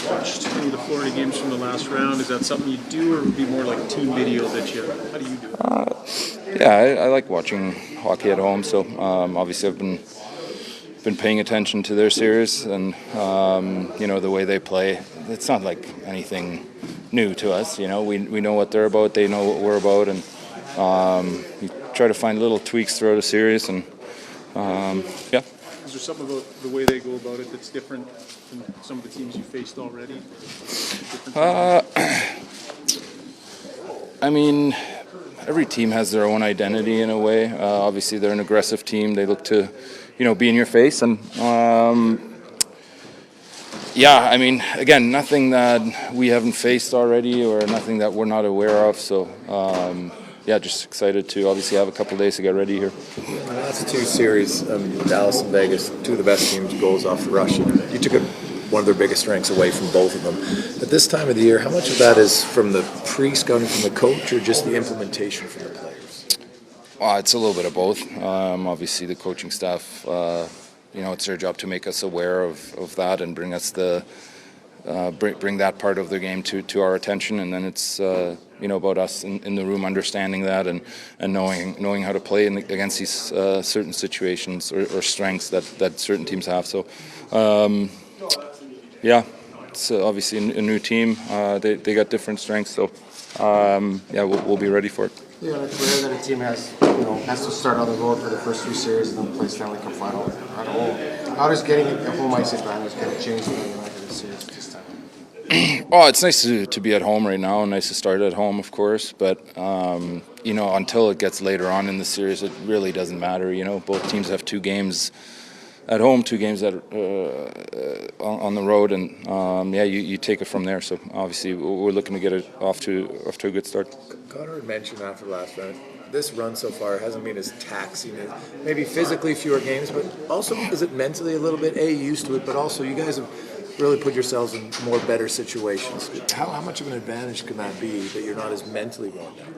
watched any of the Florida games from the last round? Is that something you do, or would it be more like team video that you? How do you do it? Yeah, I like watching hockey at home. So obviously, I've been paying attention to their series, and the way they play. It's not like anything new to us. We know what they're about. They know what we're about, and we try to find little tweaks throughout a series, and yeah. Is there something about the way they go about it that's different from some of the teams you faced already? I mean, every team has their own identity in a way. Obviously, they're an aggressive team. They look to, be in your face. And, I mean, again, nothing that we haven't faced already or nothing that we're not aware of. So, just excited to obviously have a couple of days to get ready here. That's two series, Dallas and Vegas, two of the best teams, goals off the rush. You took one of their biggest strengths away from both of them. At this time of the year, how much of that is from the pre-scouting from the coach or just the implementation from the players? It's a little bit of both. Obviously, the coaching staff, it's their job to make us aware of that and bring us bring that part of the game to our attention, and then it's about us in the room understanding that and knowing how to play against these certain situations or strengths that certain teams have. So it's obviously a new team. They got different strengths, so we'll be ready for it. Yeah, it's rare that a team has to start on the road for the first two series and then play Stanley Cup final at home. How does getting a home ice advantage kind of change the United series this time? It's nice to be at home right now. Nice to start at home, of course. But until it gets later on in the series, it really doesn't matter. Both teams have 2 games at home, 2 games on the road, and you take it from there. So obviously, we're looking to get it off to a good start. Connor had mentioned after last round, this run so far hasn't been as taxing, maybe physically fewer games, but also is it mentally a little bit used to it, but also you guys have really put yourselves in more better situations. How much of an advantage can that be that you're not as mentally worn down?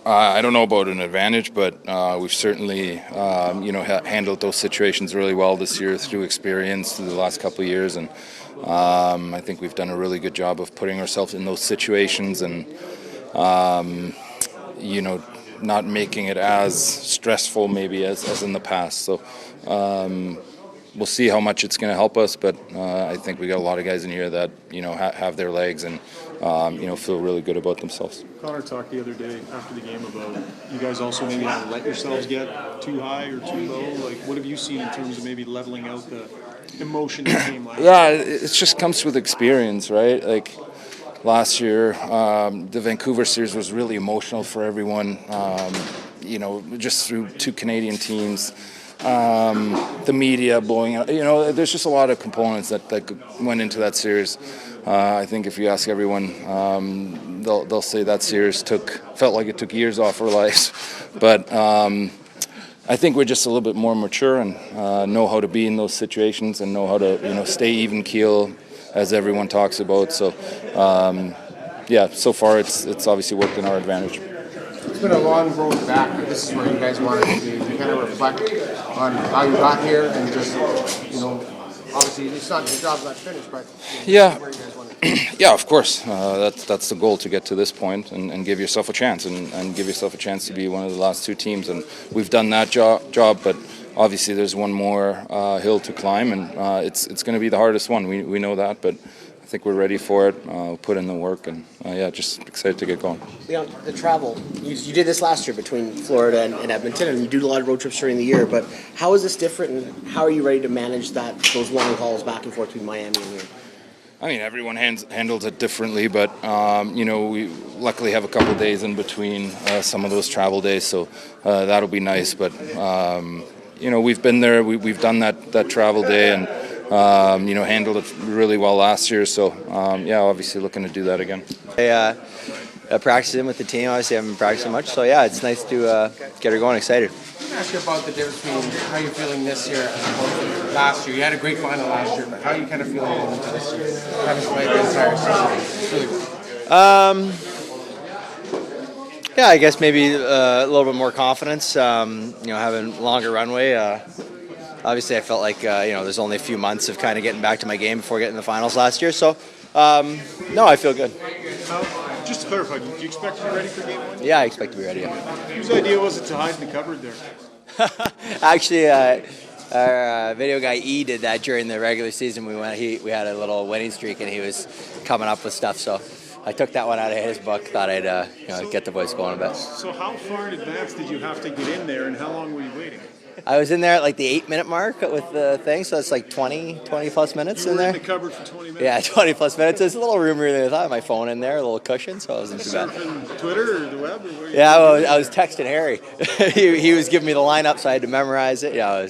I don't know about an advantage, but we've certainly handled those situations really well this year through experience through the last couple of years, and I think we've done a really good job of putting ourselves in those situations and not making it as stressful maybe as in the past. So we'll see how much it's going to help us, but I think we got a lot of guys in here that have their legs and feel really good about themselves. Connor talked the other day after the game about you guys also maybe haven't let yourselves get too high or too low. Like, what have you seen in terms of maybe leveling out the emotion in the game last year? Yeah, it just comes with experience, right? Like last year, the Vancouver series was really emotional for everyone. Just through 2 Canadian teams. The media blowing out. There's just a lot of components that went into that series. I think if you ask everyone, they'll say that series felt like it took years off our lives. But I think we're just a little bit more mature and know how to be in those situations and know how to stay even keel, as everyone talks about. So so far it's obviously worked in our advantage. It's been a long road back, but this is where you guys wanted to be. You kind of reflect on how you got here and just, obviously it's not your job's not finished, but where you guys wanted to be. Yeah, of course. That's the goal, to get to this point and give yourself a chance and give yourself a chance to be one of the last 2 teams. And we've done that job, but obviously there's one more hill to climb, and it's going to be the hardest one. We know that, but I think we're ready for it. Put in the work, and just excited to get going. Leon, the travel, you did this last year between Florida and Edmonton, and you do a lot of road trips during the year, but how is this different, and how are you ready to manage those long hauls back and forth between Miami and here? I mean, everyone handles it differently, but we luckily have a couple of days in between some of those travel days, so that'll be nice. But we've been there, we've done that travel day, and handled it really well last year. So obviously looking to do that again. I practicing with the team. Obviously, I haven't practiced much, so it's nice to get her going. Excited. Let me ask you about the difference between how you're feeling this year as opposed to last year. You had a great final last year, but how are you kind of feeling going into this year? Having played the entire season. Really I guess maybe a little bit more confidence. Having longer runway. obviously I felt like there's only a few months of kind of getting back to my game before getting to the finals last year. So no, I feel good. Just to clarify, do you expect to be ready for game one? Yeah, I expect to be ready. Yeah. Whose idea was it to hide in the cupboard there? Actually, our video guy E did that during the regular season. We had a little winning streak, and he was coming up with stuff. So I took that one out of his book. Thought I'd get the voice going a bit. So how far in advance did you have to get in there, and how long were you waiting? I was in there at like the 8-minute mark with the thing, so it's like 20 plus minutes You in were there. in the cupboard for 20 minutes? Yeah, 20 plus minutes. There's a little room here. I had my phone in there, a little cushion, so it wasn't too bad. Surfing Twitter or the web? Or what Yeah, I was texting Harry. he was giving me the lineup, so I had to memorize it. Yeah,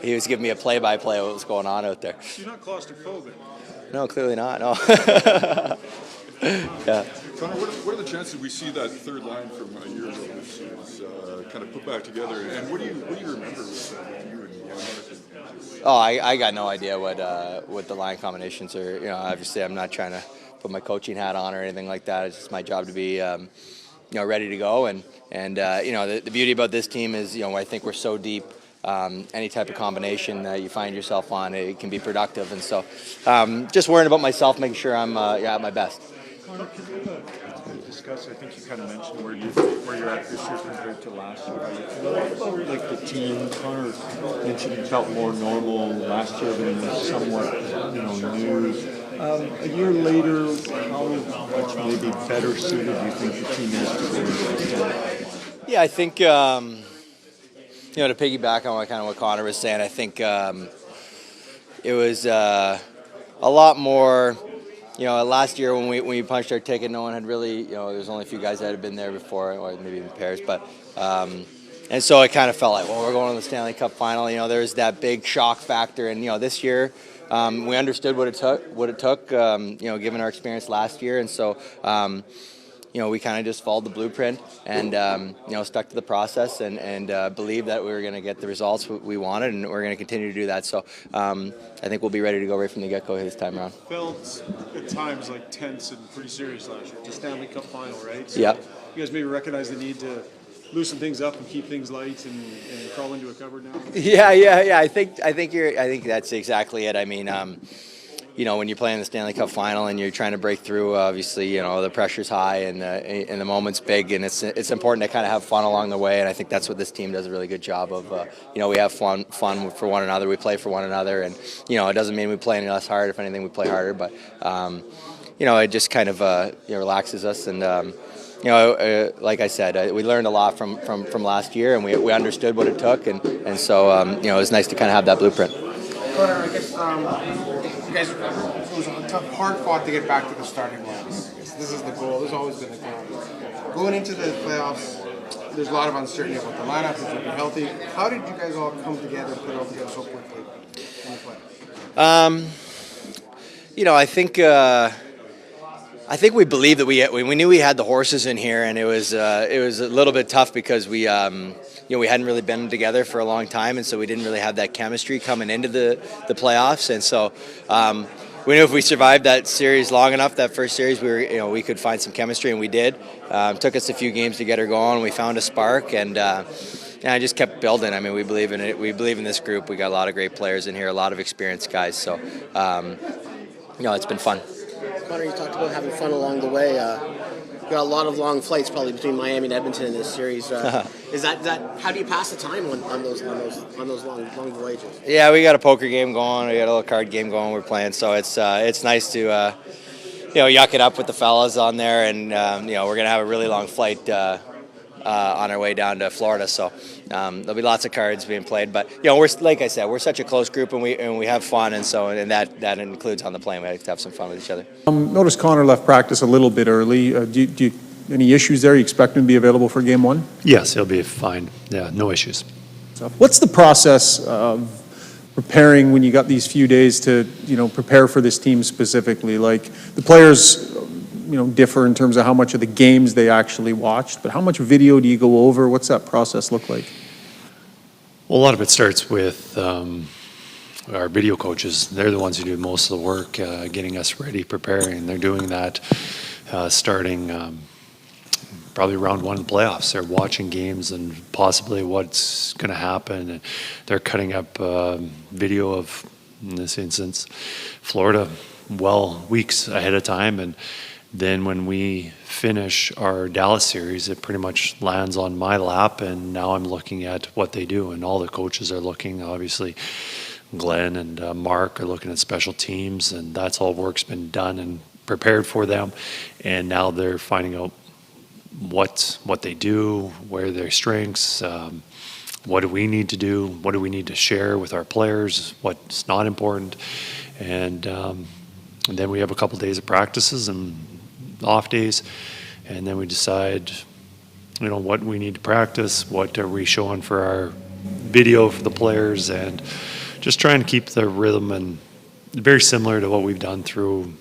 he was giving me a play-by-play of what was going on out there. You're not claustrophobic. No, clearly not. No. Yeah. Connor, what are the chances we see that third line from a year ago this is kind of put back together? And what do you remember with you and Jonathan? Oh, I got no idea what the line combinations are. Obviously, I'm not trying to put my coaching hat on or anything like that. It's just my job to be, ready to go. And the beauty about this team is, I think we're so deep. Any type of combination that you find yourself on, it can be productive. And so, just worrying about myself, making sure I'm at my best. Connor, can you discuss, I think you kind of mentioned where you're at this year compared to last year. What about like the team? Connor mentioned it felt more normal last year, but it was somewhat new. A year later, how much maybe better suited do you think the team is to go into this time? Yeah, I think to piggyback on what Connor was saying, I think it was a lot more. Last year when we punched our ticket, no one had really, there's only a few guys that had been there before, or maybe in pairs, but, and so it kind of felt like, well, we're going to the Stanley Cup final. There's that big shock factor, and this year we understood what it took, given our experience last year, and so. We kind of just followed the blueprint and, stuck to the process and believed that we were going to get the results we wanted, and we're going to continue to do that. So I think we'll be ready to go right from the get-go this time around. Felt at times like tense and pretty serious last year. The Stanley Cup final, right? So Yep. You guys maybe recognize the need to loosen things up and keep things light and crawl into a cupboard now? Yeah. I think that's exactly it. I mean, when you're playing the Stanley Cup final and you're trying to break through, obviously, the pressure's high and the moment's big, and it's important to kind of have fun along the way. And I think that's what this team does a really good job of. We have fun for one another. We play for one another, and it doesn't mean we play any less hard. If anything, we play harder. But it just kind of relaxes us. And like I said, we learned a lot from last year, and we understood what it took, and so it was nice to kind of have that blueprint. Connor, I guess you guys, it was a tough, hard fought to get back to the starting lines. I guess this is the goal. This has always been the goal. Going into the playoffs, there's a lot of uncertainty about the lineup, if it'll be healthy. How did you guys all come together and put it all together so quickly in the playoffs? I think we believed that we knew we had the horses in here, and it was a little bit tough because we hadn't really been together for a long time, and so we didn't really have that chemistry coming into the playoffs, and so we knew if we survived that series long enough, that first series, we could find some chemistry, and we did. It took us a few games to get her going. We found a spark, and I just kept building. I mean, we believe in it. We believe in this group. We got a lot of great players in here, a lot of experienced guys. So, it's been fun. Connor, you talked about having fun along the way. You got a lot of long flights probably between Miami and Edmonton in this series. Is that how do you pass the time on those long voyages? Yeah, we got a poker game going. We got a little card game going. We're playing, so it's nice to yuck it up with the fellas on there, and we're gonna have a really long flight on our way down to Florida. So there'll be lots of cards being played. But we're, like I said, we're such a close group, and we have fun, and that includes on the plane. We have to have some fun with each other. Notice Connor left practice a little bit early. Do you any issues there? You expect him to be available for game one? Yes, he'll be fine. Yeah, no issues. What's the process of preparing when you got these few days to prepare for this team specifically? Like the players differ in terms of how much of the games they actually watched, but how much video do you go over? What's that process look like? Well, a lot of it starts with our video coaches. They're the ones who do most of the work, getting us ready, preparing. They're doing that starting probably round one of the playoffs. They're watching games and possibly what's going to happen. And they're cutting up video of, in this instance, Florida weeks ahead of time. And then when we finish our Dallas series, it pretty much lands on my lap. And now I'm looking at what they do. And all the coaches are looking, obviously. Glenn and Mark are looking at special teams, and that's all work's been done and prepared for them. And now they're finding out what they do, where their strengths, what do we need to do, what do we need to share with our players, what's not important. And then we have a couple days of practices and off days, and then we decide, what we need to practice, what are we showing for our video for the players, and just trying to keep the rhythm and very similar to what we've done through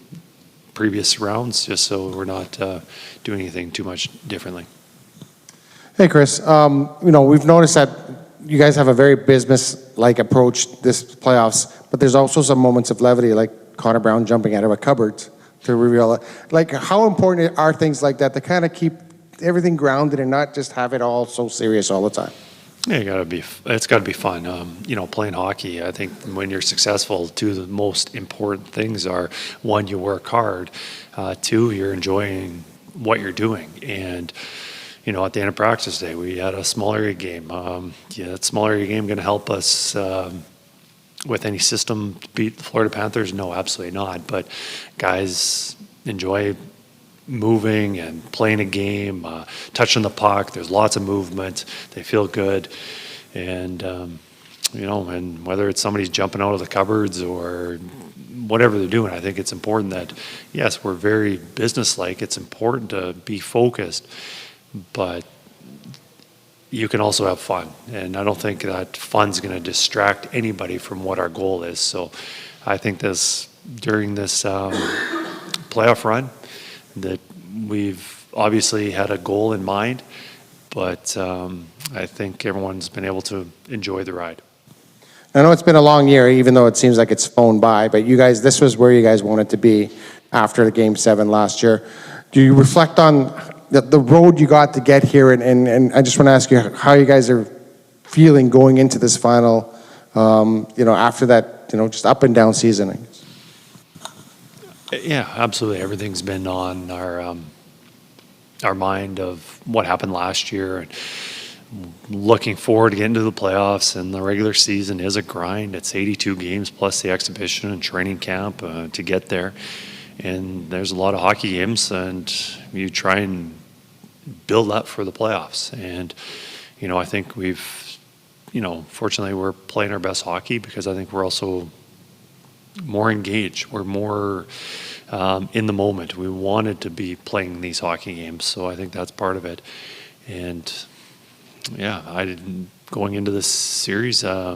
previous rounds, just so we're not doing anything too much differently. Hey, Chris. We've noticed that you guys have a very business-like approach this playoffs, but there's also some moments of levity, like Connor Brown jumping out of a cupboard to reveal it. Like, how important are things like that to kind of keep everything grounded and not just have it all so serious all the time? Yeah, it's got to be fun. Playing hockey, I think when you're successful, two of the most important things are, one, you work hard, two, you're enjoying what you're doing. And, at the end of practice day, we had a small area game. That small area game going to help us with any system to beat the Florida Panthers? No, absolutely not. But guys enjoy moving and playing a game, touching the puck. There's lots of movement. They feel good. And, and whether it's somebody's jumping out of the cupboards or whatever they're doing, I think it's important that, yes, we're very businesslike. It's important to be focused, but you can also have fun. And I don't think that fun's going to distract anybody from what our goal is. So I think during this playoff run, that we've obviously had a goal in mind, but I think everyone's been able to enjoy the ride. I know it's been a long year, even though it seems like it's flown by, but you guys, this was where you guys wanted to be after the Game 7 last year. Do you reflect on the road you got to get here, and I just want to ask you how you guys are feeling going into this final, after that, just up and down season, I guess. Yeah, absolutely. Everything's been on our mind of what happened last year, and looking forward to getting to the playoffs. And the regular season is a grind. It's 82 games plus the exhibition and training camp to get there. And there's a lot of hockey games, and you try and build up for the playoffs. And I think we've, fortunately, we're playing our best hockey because I think we're also more engaged. We're more in the moment. We wanted to be playing these hockey games, so I think that's part of it. And going into this series, I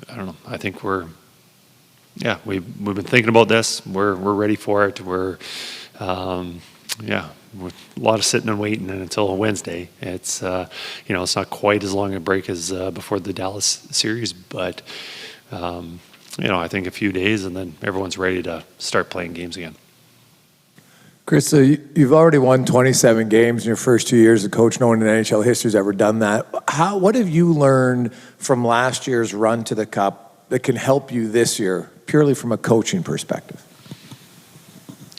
don't know. I think we've been thinking about this. We're ready for it. We're with a lot of sitting and waiting until Wednesday. It's it's not quite as long a break as before the Dallas series, but I think a few days and then everyone's ready to start playing games again. Chris, so you've already won 27 games in your first 2 years as a coach. No one in NHL history's ever done that. What have you learned from last year's run to the Cup that can help you this year, purely from a coaching perspective?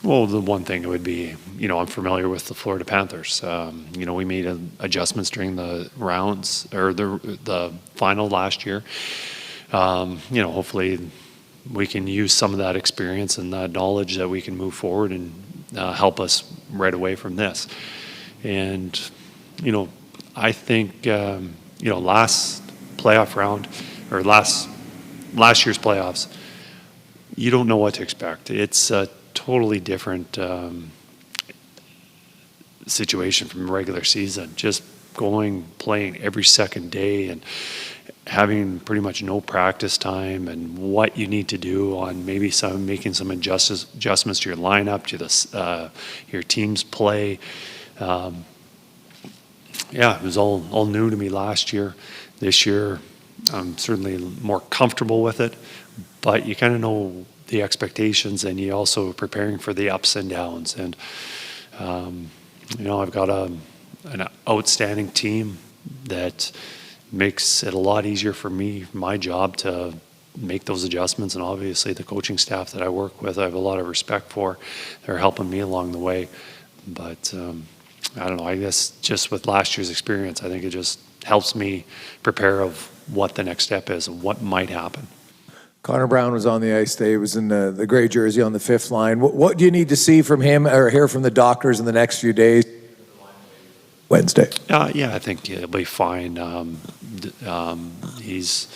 Well, the one thing would be, I'm familiar with the Florida Panthers. We made adjustments during the rounds or the final last year. Hopefully we can use some of that experience and that knowledge that we can move forward and help us right away from this. And, I think, last playoff round or last year's playoffs, you don't know what to expect. It's a totally different situation from regular season. Just playing every second day and having pretty much no practice time, and what you need to do on maybe making some adjustments to your lineup, to your team's play. It was all new to me last year. This year, I'm certainly more comfortable with it, but you kind of know the expectations, and you also preparing for the ups and downs. And I've got an outstanding team that makes it a lot easier for me, my job, to make those adjustments. And obviously the coaching staff that I work with, I have a lot of respect for. They're helping me along the way. But I don't know, I guess just with last year's experience, I think it just helps me prepare of what the next step is and what might happen. Connor Brown was on the ice today. He was in the gray jersey on the fifth line. What do you need to see from him or hear from the doctors in the next few days? Wednesday. Yeah, I think he'll be fine. He's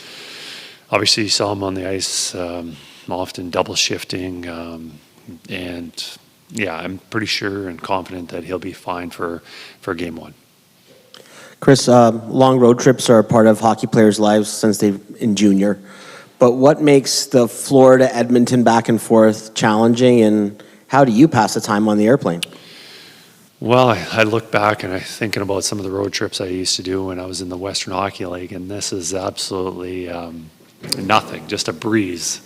obviously, you saw him on the ice often double shifting, and yeah, I'm pretty sure and confident that he'll be fine for game one. Chris, long road trips are a part of hockey players' lives since they've in junior. But what makes the Florida-Edmonton back and forth challenging, and how do you pass the time on the airplane? Well, I look back and I'm thinking about some of the road trips I used to do when I was in the Western Hockey League, and this is absolutely nothing, just a breeze.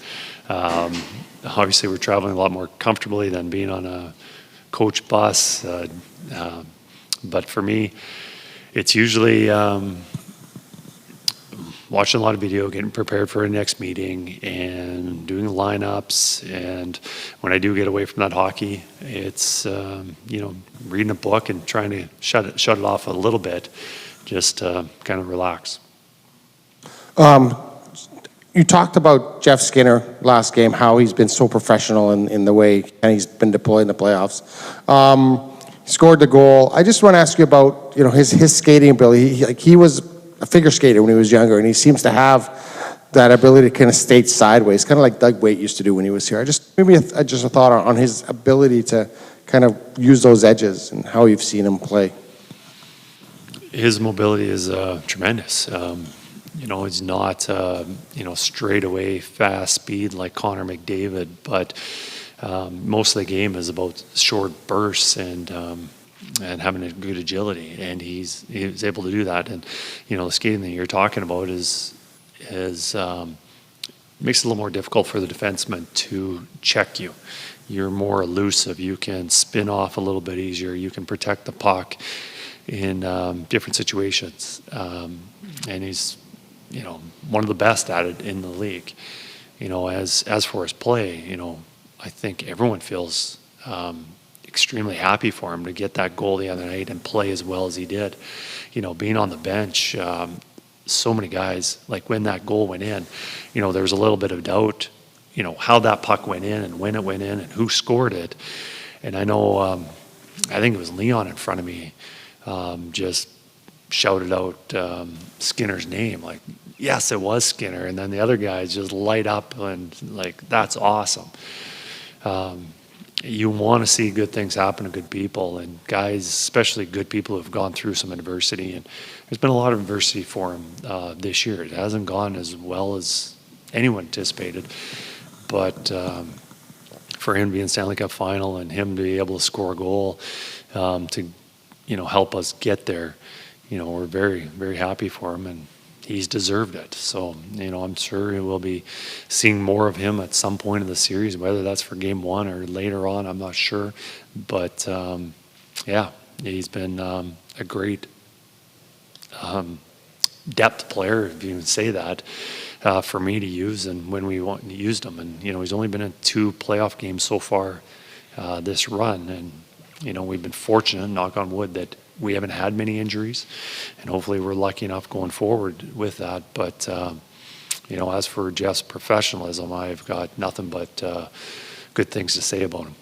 Obviously, we're traveling a lot more comfortably than being on a coach bus. But for me, it's usually watching a lot of video, getting prepared for a next meeting, and doing lineups. And when I do get away from that hockey, it's reading a book and trying to shut it off a little bit, just to kind of relax. You talked about Jeff Skinner last game, how he's been so professional in the way he's been deployed in the playoffs. Scored the goal. I just want to ask you about his skating ability. He was a figure skater when he was younger, and he seems to have that ability to kind of skate sideways, kind of like Doug Waite used to do when he was here. Maybe just a thought on his ability to kind of use those edges and how you've seen him play. His mobility is tremendous. He's not straight away fast speed like Connor McDavid, but most of the game is about short bursts and having a good agility, and he's able to do that. And the skating that you're talking about is makes it a little more difficult for the defenseman to check you. You're more elusive. You can spin off a little bit easier. You can protect the puck in different situations, and he's one of the best at it in the league. As for his play, I think everyone feels extremely happy for him to get that goal the other night and play as well as he did. Being on the bench, so many guys, like when that goal went in, there was a little bit of doubt, how that puck went in and when it went in and who scored it. And I know, I think it was Leon in front of me, just shouted out Skinner's name, like, yes, it was Skinner. And then the other guys just light up and like, that's awesome. You want to see good things happen to good people, and guys, especially good people who have gone through some adversity. And there's been a lot of adversity for him this year. It hasn't gone as well as anyone anticipated, but for him to be in Stanley Cup final and him to be able to score a goal to help us get there, we're very, very happy for him, and he's deserved it. So, I'm sure we'll be seeing more of him at some point in the series, whether that's for game one or later on, I'm not sure. But, he's been a great depth player, if you can say that, for me to use and when we used him. And, he's only been in 2 playoff games so far this run. And, we've been fortunate, knock on wood, that we haven't had many injuries, and hopefully we're lucky enough going forward with that. But, as for Jeff's professionalism, I've got nothing but good things to say about him.